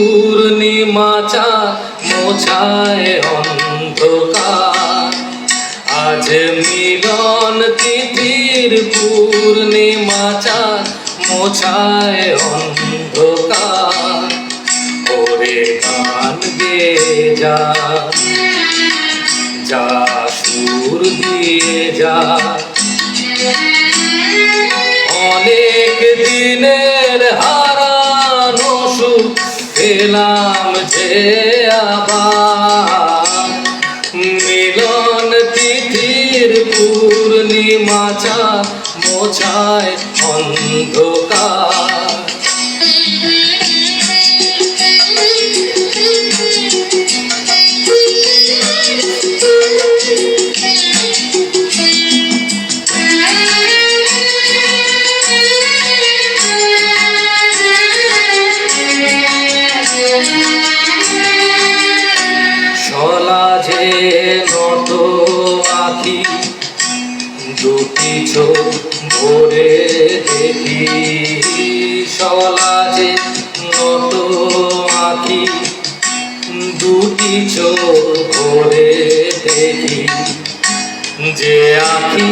পূর্ণিমা চাঁদ মোছায় অন্ধকার। আজ মিলন তিথির পূর্ণিমা চাঁদ মোছায় অন্ধকার। ওরে গান গেয়ে যা, যা সুর দিয়ে যা, অনেক দিনের হারানো সুখ পেলাম যে আবার। মিলন তিথির পূর্ণিমা চাঁদ মোছায় অন্ধকার। সলাজে নত আঁখি দুটি চোখ ভরে দেখি। সলাজে নত আঁখি দুটি চোখ ভরে দেখি। যে আঁখি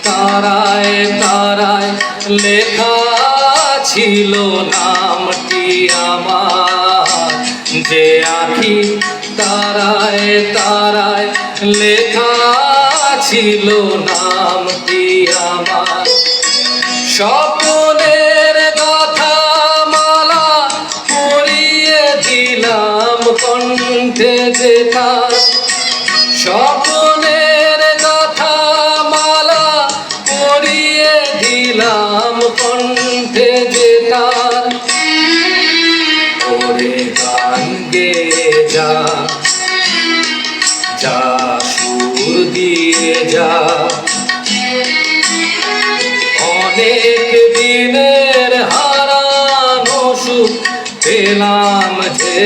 তারায় তারায় লেখা ছিল নামটি আমার। যে আঁখি তারায় তারায় লেখা ছিল নামটি আমার। স্বপ্নের কথা মালা পরিয়ে দিলাম কণ্ঠে যেথা। স্বপ্নের কথা মালা পরিয়ে দিলাম কণ্ঠে যেথা। ওরে গান গেয়ে যা, যা সুর দিয়ে যা, অনেক দিনের হারানো সুখ পেলাম যে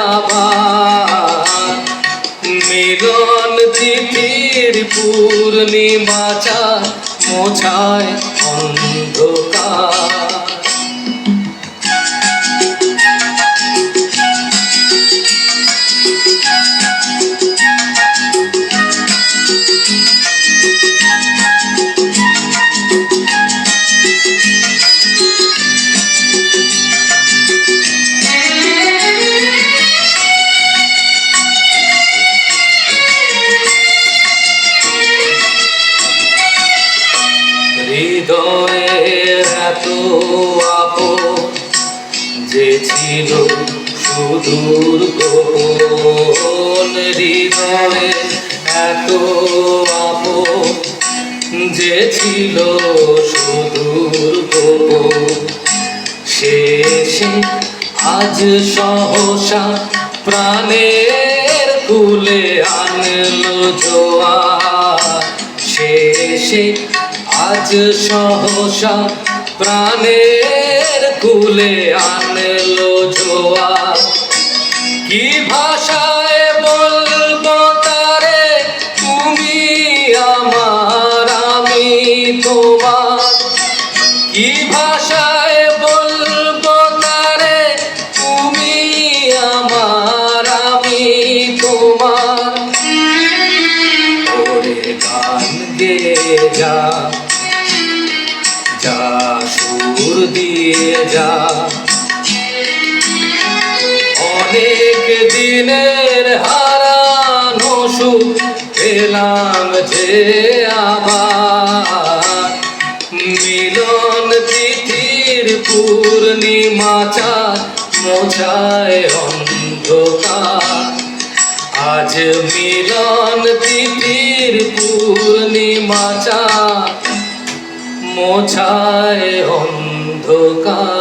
আবার। মিলন তিথির পূর্ণিমা চাঁদ মোছায় অন্ধকার। হৃদয়ের এত আপন যে ছিল সুদূর গোপন। হৃদয়ের এত আপন যে ছিল সুদূর গোপন। শেষে আজ সহসা প্রাণের কুলে আনলো জোয়ার। শেষে আজ সহসা প্রাণের কুলে আনলো জোয়ার। কি ভাষায় বলবো তারে তুমি আমার আমি তোমার। কি ভাষায় বলবো তারে তুমি আমার আমি তোমার। ওরে গান গেয়ে যা, যা সুর দিয়ে যা, অনেক দিনের হারানো সুখ পেলাম যে আবার। মিলন তিথির পূর্ণিমা চাঁদ মোছায় অন্ধকার। আজ মিলন তিথির পূর্ণিমা চাঁদ মোছায় অন্ধকার।